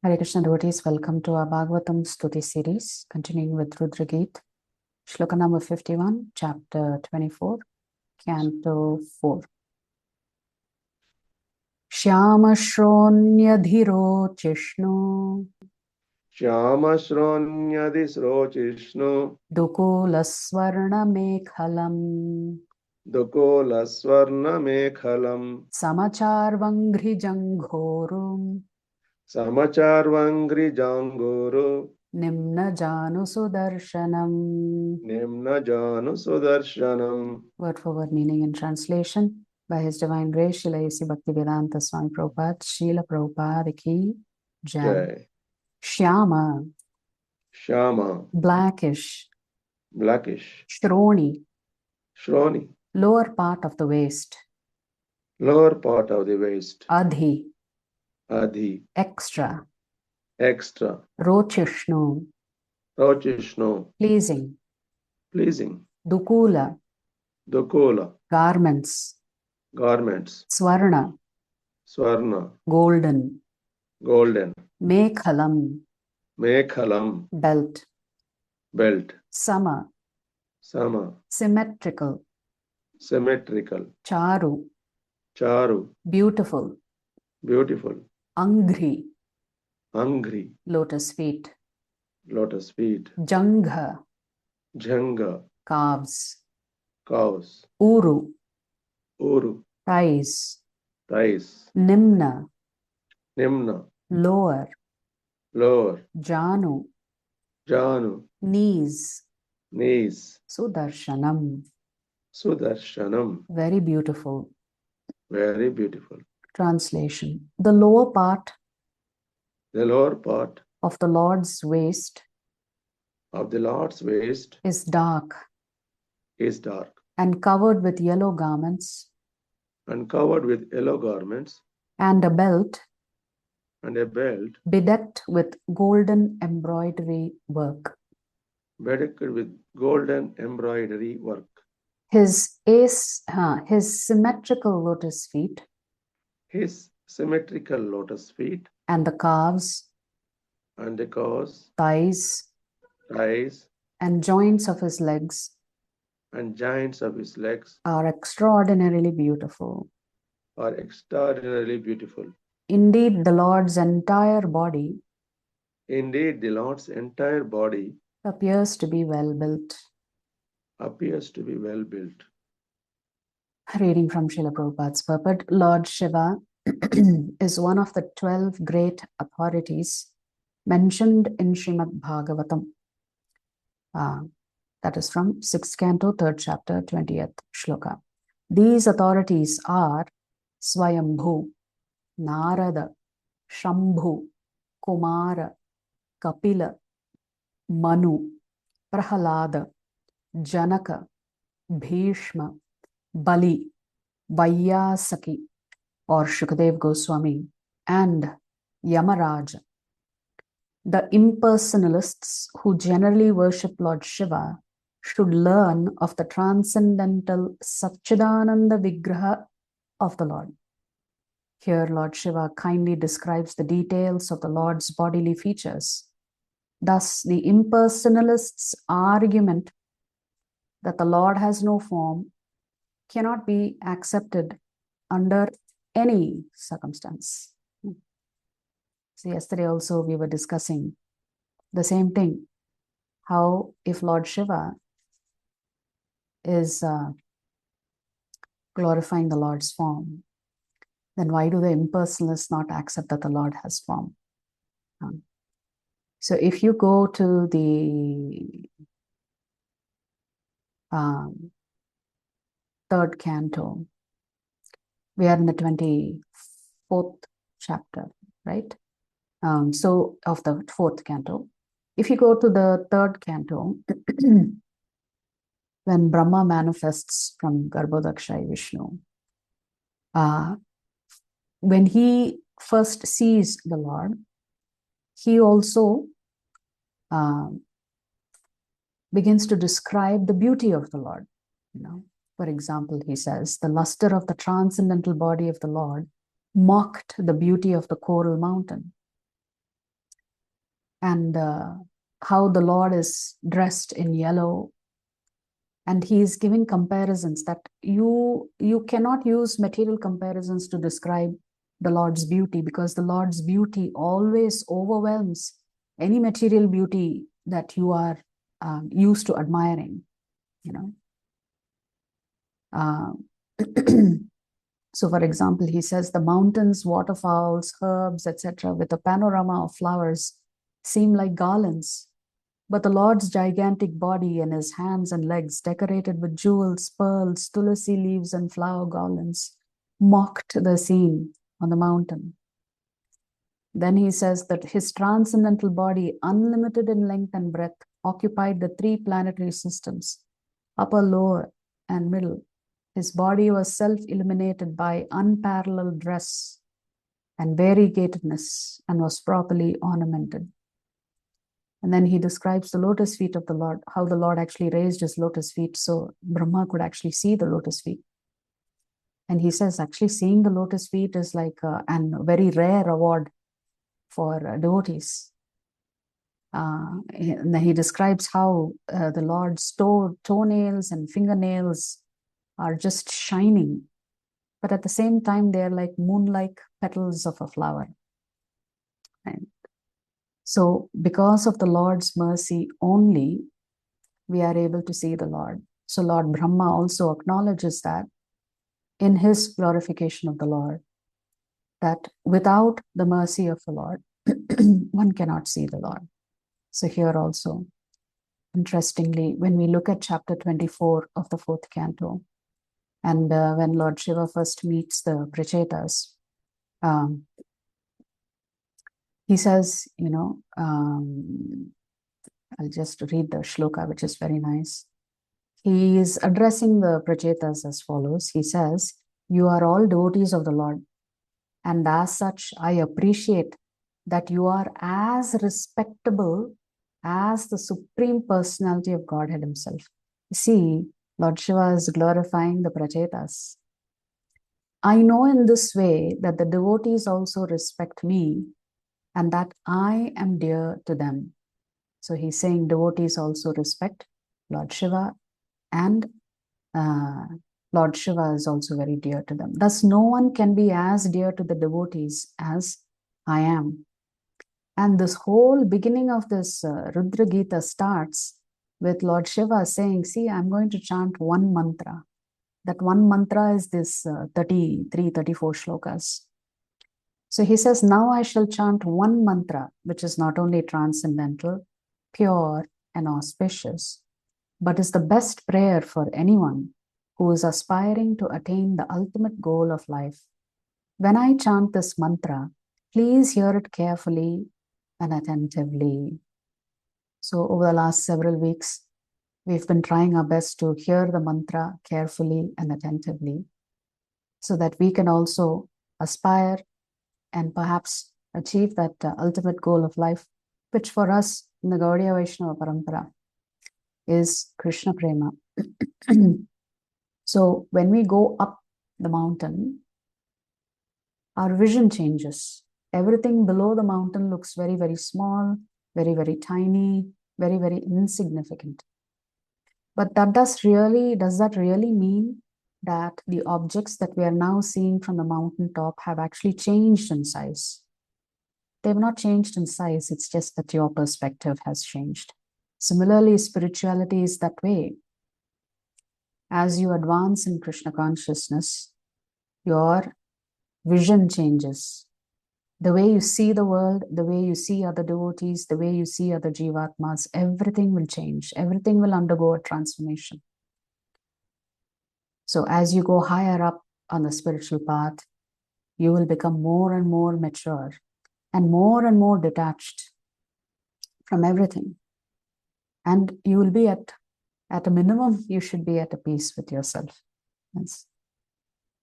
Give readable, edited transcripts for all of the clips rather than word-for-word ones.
Hare Krishna devotees, welcome to our Bhagavatam Stuti series, continuing with Rudra Geet, Shloka number 51, chapter 24, canto 4. Shyama Shronyadhiro Chishnu Shyama Shronyadhiro Dukula Swarna Mekhalam Dukola Swarna Mekhalam Samachar Vangri Janghorum Samacharvangri Janguru Nimna Janu Sudarshanam. Nimna Janu Sudarshanam. Word for word meaning and translation by His Divine Grace, Srila A.C. Bhaktivedanta Swami Prabhupada, Srila Prabhupada Ki Jai. Jai. Shyama, Shama, blackish. blackish. Shroni, Shroni, lower part of the waist. lower part of the waist. Adhi, Adhi, extra. extra. Rochishnu, Rochishnu, pleasing. pleasing. Dukula, Dukola, garments. garments. Swarna, Swarna, golden. golden. Mekhalam, Mekhalam, belt. belt. Sama, Sama, symmetrical. symmetrical. Charu, Charu, beautiful. beautiful. Angri, Angry, lotus feet. lotus feet. Jangha, Janga, calves. cows. Uru, Uru, thighs. thighs. Nimna, Nimna, lower. lower. Janu, Janu, knees. knees. Sudarshanam, Sudarshanam, very beautiful. very beautiful. Translation: the lower part The lower part of the Lord's waist of the Lord's waist is dark is dark and covered with yellow garments, and covered with yellow garments, and a belt and a belt bedecked with golden embroidery work. bedecked with golden embroidery work. His symmetrical lotus feet His symmetrical lotus feet and the calves, and the cows, thighs, thighs, and joints of his legs and joints of his legs are extraordinarily beautiful. are extraordinarily beautiful. Indeed, the Lord's entire body Indeed, the Lord's entire body appears to be well built. appears to be well built. Reading from Srila Prabhupada's purport, Lord Shiva is one of the 12 great authorities mentioned in Srimad Bhagavatam. That is from 6th canto, 3rd chapter, 20th shloka. These authorities are Swayambhu, Narada, Shambhu, Kumara, Kapila, Manu, Prahalada, Janaka, Bhishma, Bali, Vaiyasaki or Shukadev Goswami, and Yamaraja. The impersonalists who generally worship Lord Shiva should learn of the transcendental Satchidananda Vigraha of the Lord. Here Lord Shiva kindly describes the details of the Lord's bodily features. Thus, the impersonalists' argument that the Lord has no form cannot be accepted under any circumstance. So yesterday also we were discussing the same thing. How if Lord Shiva is glorifying the Lord's form, then why do the impersonalists not accept that the Lord has form? So if you go to the 3rd canto, we are in the 24th chapter, right? So of the 4th canto. If you go to the 3rd canto, when Brahma manifests from Garbhodakshai Vishnu, when he first sees the Lord, he also begins to describe the beauty of the Lord. For example, he says, the luster of the transcendental body of the Lord mocked the beauty of the coral mountain. and how the Lord is dressed in yellow. And he is giving comparisons that you cannot use material comparisons to describe the Lord's beauty, because the Lord's beauty always overwhelms any material beauty that you are used to admiring, you know. So, for example, he says the mountains, waterfalls, herbs, etc., with a panorama of flowers seem like garlands. But the Lord's gigantic body and his hands and legs, decorated with jewels, pearls, tulsi leaves, and flower garlands, mocked the scene on the mountain. Then he says that his transcendental body, unlimited in length and breadth, occupied the 3 planetary systems, upper, lower, and middle. His body was self-illuminated by unparalleled dress and variegatedness, and was properly ornamented. And then he describes the lotus feet of the Lord, how the Lord actually raised his lotus feet so Brahma could actually see the lotus feet. And he says actually seeing the lotus feet is like a very rare award for devotees. And then he describes how the Lord's toenails and fingernails are just shining, but at the same time they're like moon-like petals of a flower. Right? So because of the Lord's mercy only, we are able to see the Lord. So Lord Brahma also acknowledges that in his glorification of the Lord, that without the mercy of the Lord, one cannot see the Lord. So here also, interestingly, when we look at chapter 24 of the 4th canto, and when Lord Shiva first meets the Prachetas, he says, you know, I'll just read the shloka, which is very nice. He is addressing the Prachetas as follows. He says, you are all devotees of the Lord, and as such, I appreciate that you are as respectable as the Supreme Personality of Godhead himself. See, Lord Shiva is glorifying the Prachetas. I know in this way that the devotees also respect me, and that I am dear to them. So he's saying devotees also respect Lord Shiva, and Lord Shiva is also very dear to them. Thus, no one can be as dear to the devotees as I am. And this whole beginning of this Rudra Gita starts with Lord Shiva saying, see, I'm going to chant one mantra. That one mantra is this 33, 34 shlokas. So he says, now I shall chant one mantra, which is not only transcendental, pure, and auspicious, but is the best prayer for anyone who is aspiring to attain the ultimate goal of life. When I chant this mantra, please hear it carefully and attentively. So over the last several weeks, we've been trying our best to hear the mantra carefully and attentively, so that we can also aspire and perhaps achieve that ultimate goal of life, which for us in the Gaudiya Vaishnava Parampara is Krishna Prema. So when we go up the mountain, our vision changes. Everything below the mountain looks very, very small, very, very tiny, very, very insignificant. But does that really mean that the objects that we are now seeing from the mountaintop have actually changed in size? They have not changed in size, it's just that your perspective has changed. Similarly, spirituality is that way. As you advance in Krishna consciousness, your vision changes. The way you see the world, the way you see other devotees, the way you see other jivatmas, everything will change. Everything will undergo a transformation. So as you go higher up on the spiritual path, you will become more and more mature and more detached from everything. And you will be at a minimum, you should be at a peace with yourself. Yes.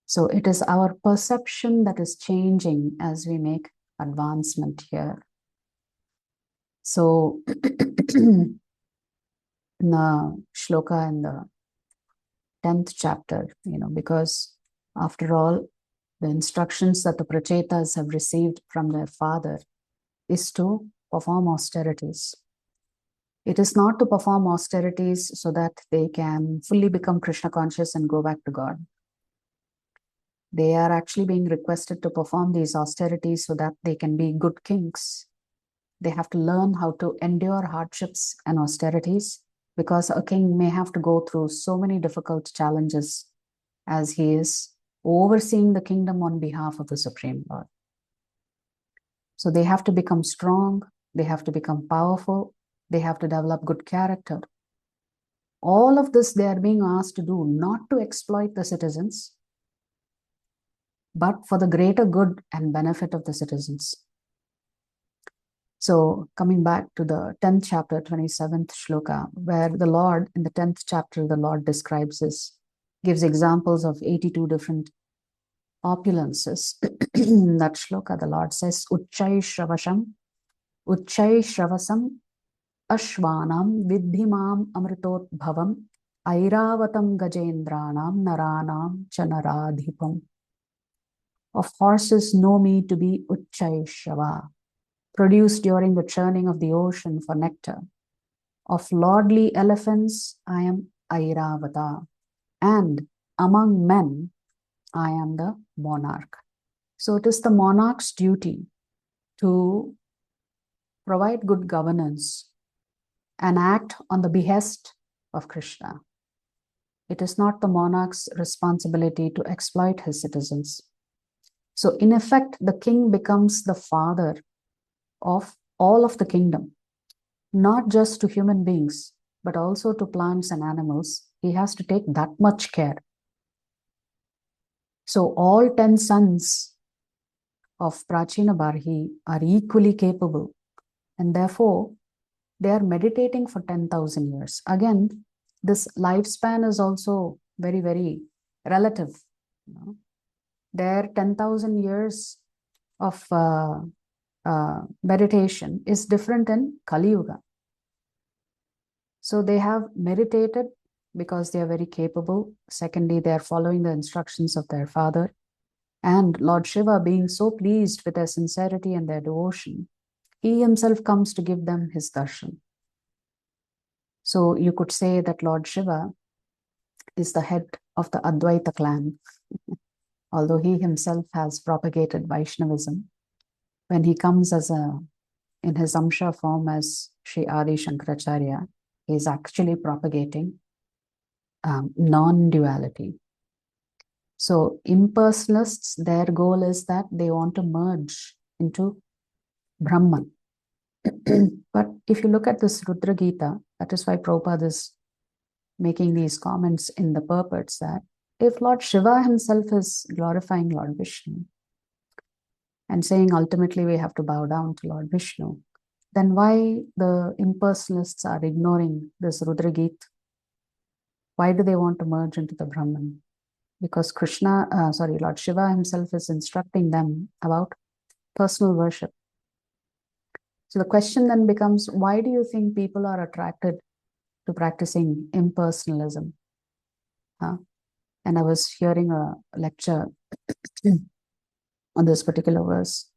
So it is our perception that is changing as we make advancement here. So in the shloka in the 10th chapter, because after all, the instructions that the Prachetas have received from their father is to perform austerities. It is not to perform austerities so that they can fully become Krishna conscious and go back to God. They are actually being requested to perform these austerities so that they can be good kings. They have to learn how to endure hardships and austerities, because a king may have to go through so many difficult challenges as he is overseeing the kingdom on behalf of the Supreme Lord. So they have to become strong, they have to become powerful, they have to develop good character. All of this they are being asked to do, not to exploit the citizens, but for the greater good and benefit of the citizens. So coming back to the 10th chapter, 27th shloka, where the Lord, in the 10th chapter, the Lord describes this, gives examples of 82 different opulences. In that shloka, the Lord says, Uchchai Shravasam Ashvanam Vidhimam Amritot Bhavam Airavatam Gajendranam Naranam Chanaradhipam. Of horses know me to be Uchchai Shrava, produced during the churning of the ocean for nectar. Of lordly elephants, I am Airavata, and among men, I am the monarch. So it is the monarch's duty to provide good governance and act on the behest of Krishna. It is not the monarch's responsibility to exploit his citizens. So in effect, the king becomes the father of all of the kingdom, not just to human beings, but also to plants and animals. He has to take that much care. So all 10 sons of Prachina Barhi are equally capable, and therefore they are meditating for 10,000 years. Again, this lifespan is also very, very relative. Their 10,000 years of meditation is different in Kali Yuga. So they have meditated because they are very capable. Secondly, they are following the instructions of their father. And Lord Shiva, being so pleased with their sincerity and their devotion, he himself comes to give them his darshan. So you could say that Lord Shiva is the head of the Advaita clan, although he himself has propagated Vaishnavism. When he comes in his Amsha form as Sri Adi Shankaracharya, he is actually propagating non-duality. So impersonalists, their goal is that they want to merge into Brahman. But if you look at this Rudra Gita, that is why Prabhupada is making these comments in the purports, that if Lord Shiva himself is glorifying Lord Vishnu and saying ultimately we have to bow down to Lord Vishnu, then why the impersonalists are ignoring this Rudra Gita? Why do they want to merge into the Brahman? Because Lord Shiva himself is instructing them about personal worship. So the question then becomes, why do you think people are attracted to practicing impersonalism? And I was hearing a lecture on this particular verse.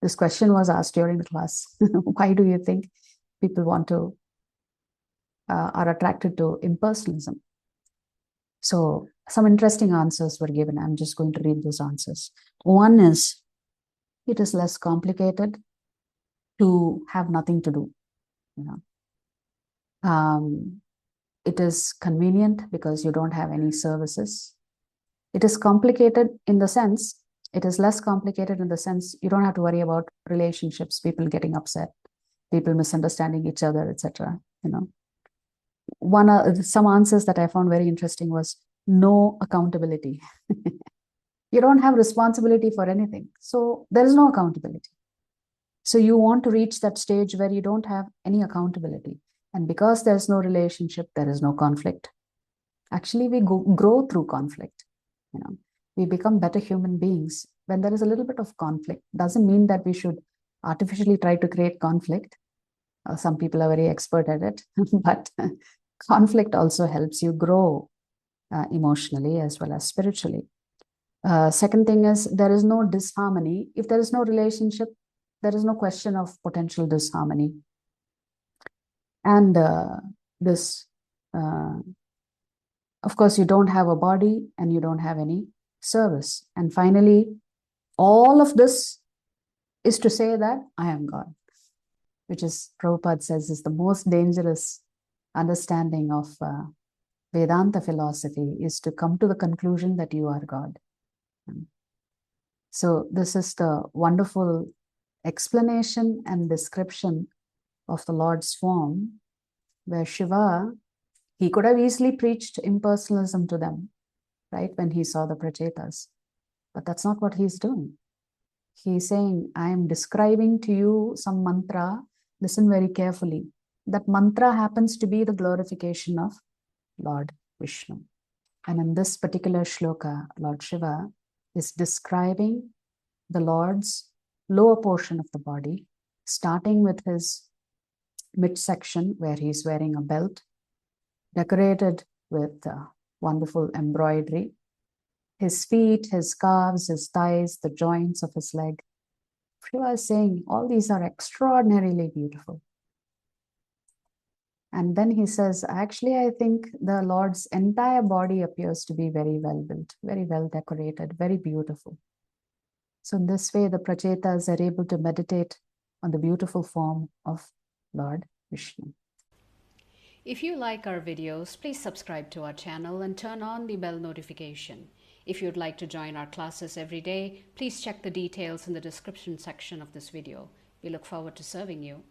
This question was asked during the class. Why do you think people are attracted to impersonalism? So some interesting answers were given. I'm just going to read those answers. One is, it is less complicated to have nothing to do. It is convenient because you don't have any services. It is complicated in the sense, it is less complicated in the sense you don't have to worry about relationships, people getting upset, people misunderstanding each other, etc. Some answers that I found very interesting was no accountability. You don't have responsibility for anything, so there is no accountability. So you want to reach that stage where you don't have any accountability, and because there's no relationship, there is no conflict. Actually, we grow through conflict. We become better human beings when there is a little bit of conflict. Doesn't mean that we should artificially try to create conflict. Some people are very expert at it, but conflict also helps you grow emotionally as well as spiritually. Second thing is, there is no disharmony. If there is no relationship, There is no question of potential disharmony. And of course, you don't have a body and you don't have any service. And finally, all of this is to say that I am God, which is, Prabhupada says, is the most dangerous understanding of Vedanta philosophy, is to come to the conclusion that you are God. So this is the wonderful explanation and description of the Lord's form, where Shiva, he could have easily preached impersonalism to them, right, when he saw the Prachetas. But that's not what he's doing. He's saying, I am describing to you some mantra. Listen very carefully. That mantra happens to be the glorification of Lord Vishnu. And in this particular shloka, Lord Shiva is describing the Lord's lower portion of the body, starting with his midsection, where he's wearing a belt decorated with wonderful embroidery, his feet, his calves, his thighs, the joints of his leg. Shiva is saying all these are extraordinarily beautiful. And then he says, actually, I think the Lord's entire body appears to be very well built, very well decorated, very beautiful. So in this way, the Prachetas are able to meditate on the beautiful form of Lord Vishnu. If you like our videos, please subscribe to our channel and turn on the bell notification. If you'd like to join our classes every day, please check the details in the description section of this video. We look forward to serving you.